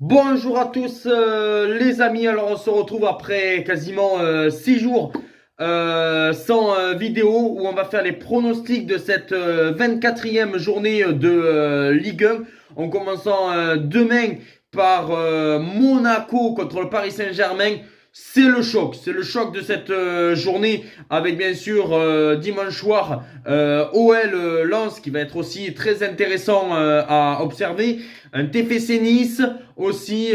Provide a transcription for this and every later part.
Bonjour à tous les amis, alors on se retrouve après quasiment 6 jours sans vidéo où on va faire les pronostics de cette 24e journée de Ligue 1 en commençant demain par Monaco contre le Paris Saint-Germain. C'est le choc de cette journée avec bien sûr dimanche soir OL Lens qui va être aussi très intéressant à observer. Un TFC Nice aussi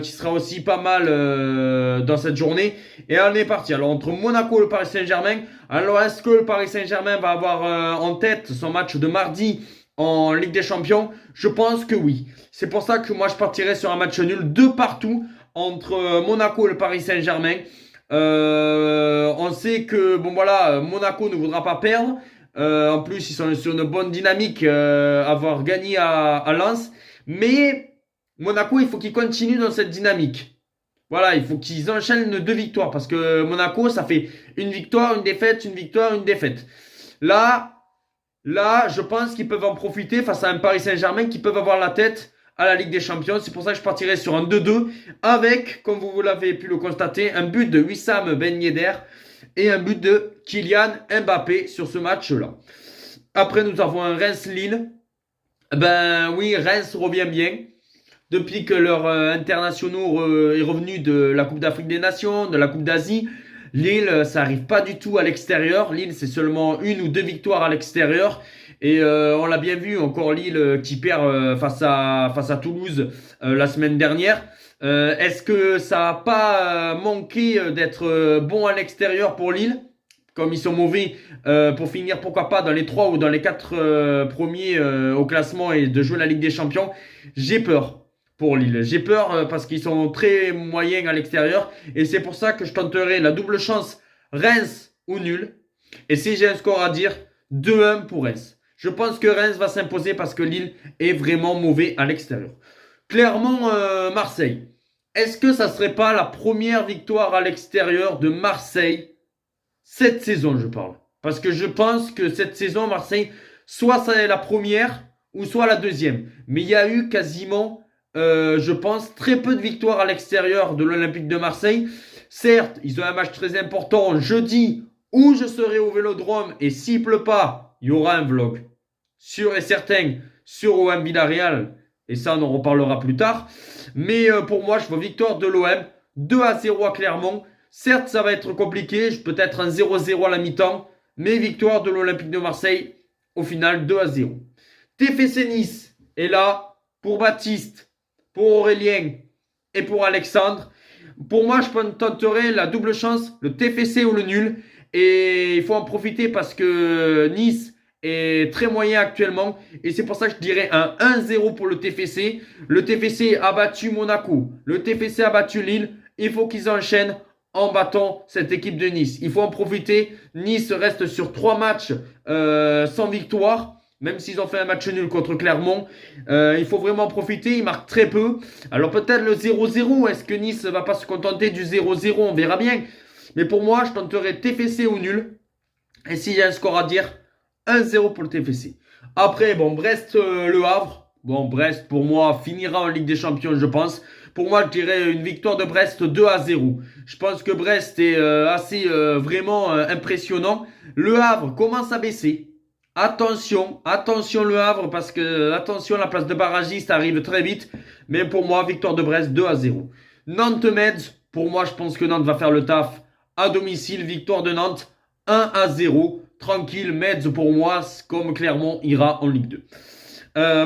qui sera aussi pas mal dans cette journée. Et on est parti. Alors entre Monaco et le Paris Saint-Germain. Alors est-ce que le Paris Saint-Germain va avoir en tête son match de mardi en Ligue des Champions? Je pense que oui. C'est pour ça que moi je partirais sur un match nul de partout entre Monaco et le Paris Saint-Germain. On sait que bon voilà, Monaco ne voudra pas perdre. En plus, ils sont sur une bonne dynamique, avoir gagné à Lens. Mais Monaco, il faut qu'ils continuent dans cette dynamique. Voilà, il faut qu'ils enchaînent 2 victoires parce que Monaco, ça fait une victoire, une défaite, une victoire, une défaite. Là, je pense qu'ils peuvent en profiter face à un Paris Saint-Germain qui peuvent avoir la tête à la Ligue des Champions. C'est pour ça que je partirai sur un 2-2 avec, comme vous l'avez pu le constater, un but de Wissam Ben Yedder et un but de Kylian Mbappé sur ce match-là. Après, nous avons un Reims-Lille. Ben oui, Reims revient bien. Depuis que leur internationaux est revenu de la Coupe d'Afrique des Nations, de la Coupe d'Asie, Lille, ça arrive pas du tout à l'extérieur. Lille, c'est seulement 1 ou 2 victoires à l'extérieur. Et on l'a bien vu, encore Lille qui perd face à Toulouse la semaine dernière. Est-ce que ça n'a pas manqué d'être bon à l'extérieur pour Lille? Comme ils sont mauvais, pour finir, pourquoi pas, dans les 3 ou dans les 4 premiers au classement et de jouer la Ligue des Champions. J'ai peur pour Lille. J'ai peur parce qu'ils sont très moyens à l'extérieur. Et c'est pour ça que je tenterai la double chance Reims ou nul. Et si j'ai un score à dire, 2-1 pour Reims. Je pense que Reims va s'imposer parce que Lille est vraiment mauvais à l'extérieur. Clairement, Marseille. Est-ce que ça serait pas la première victoire à l'extérieur de Marseille cette saison, je parle? Parce que je pense que cette saison, Marseille, soit c'est la première ou soit la deuxième. Mais il y a eu quasiment, je pense, très peu de victoires à l'extérieur de l'Olympique de Marseille. Certes, ils ont un match très important jeudi où je serai au Vélodrome et s'il pleut pas, il y aura un vlog sûr et certain sur OM Villarreal. Et ça, on en reparlera plus tard. Mais pour moi, je vois victoire de l'OM 2-0 à Clermont. Certes, ça va être compliqué, peut-être un 0-0 à la mi-temps, mais victoire de l'Olympique de Marseille, au final 2-0. TFC Nice est là pour Baptiste, pour Aurélien et pour Alexandre. Pour moi, je tenterai la double chance, le TFC ou le nul. Et il faut en profiter parce que Nice est très moyen actuellement. Et c'est pour ça que je dirais un 1-0 pour le TFC. Le TFC a battu Monaco. Le TFC a battu Lille. Il faut qu'ils enchaînent en battant cette équipe de Nice. Il faut en profiter. Nice reste sur 3 matchs sans victoire. Même s'ils ont fait un match nul contre Clermont. Il faut vraiment en profiter. Ils marquent très peu. Alors peut-être le 0-0. Est-ce que Nice ne va pas se contenter du 0-0? On verra bien. Mais pour moi, je tenterai TFC ou nul. Et s'il y a un score à dire, 1-0 pour le TFC. Après, bon, Brest-Le Havre. Bon, Brest, pour moi, finira en Ligue des Champions, je pense. Pour moi, je dirais une victoire de Brest 2-0. Je pense que Brest est assez vraiment impressionnant. Le Havre commence à baisser. Attention, attention Le Havre, parce que, attention, la place de barragiste arrive très vite. Mais pour moi, victoire de Brest 2-0. Nantes-Metz, pour moi, je pense que Nantes va faire le taf à domicile. Victoire de Nantes 1-0. Tranquille, Metz pour moi, comme Clermont ira en Ligue 2.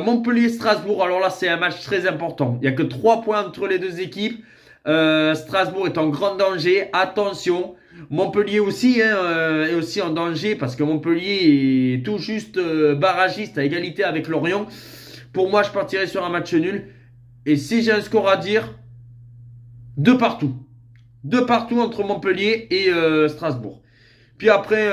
Montpellier-Strasbourg, alors là c'est un match très important. Il n'y a que 3 points entre les deux équipes. Strasbourg est en grand danger, attention. Montpellier aussi est aussi en danger parce que Montpellier est tout juste barragiste à égalité avec Lorient. Pour moi, je partirai sur un match nul. Et si j'ai un score à dire, 2-2. 2-2 entre Montpellier et Strasbourg. Puis après,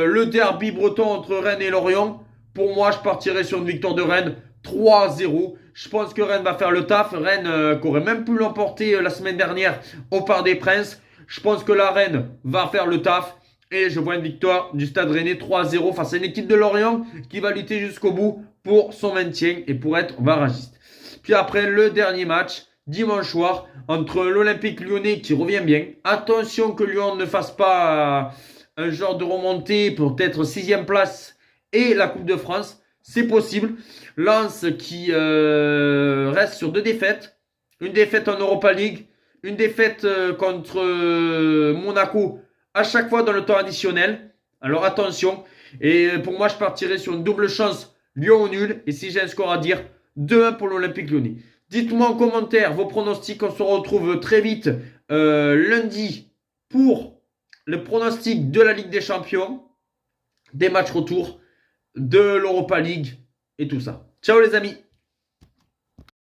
le derby breton entre Rennes et Lorient. Pour moi, je partirai sur une victoire de Rennes 3-0. Je pense que Rennes va faire le taf. Rennes qui aurait même pu l'emporter la semaine dernière au Parc des Princes. Je pense que la Rennes va faire le taf. Et je vois une victoire du Stade Rennais 3-0 face à une équipe de Lorient qui va lutter jusqu'au bout pour son maintien et pour être barragiste. Puis après, le dernier match, dimanche soir entre l'Olympique Lyonnais qui revient bien. Attention que Lyon ne fasse pas un genre de remontée pour être 6e place et la Coupe de France. C'est possible. Lens qui reste sur 2 défaites. Une défaite en Europa League. Une défaite contre Monaco à chaque fois dans le temps additionnel. Alors attention. Et pour moi, je partirai sur une double chance Lyon au nul. Et si j'ai un score à dire, 2-1 pour l'Olympique Lyonnais. Dites-moi en commentaire vos pronostics. On se retrouve très vite lundi pour le pronostic de la Ligue des Champions, des matchs retour, de l'Europa League et tout ça. Ciao les amis!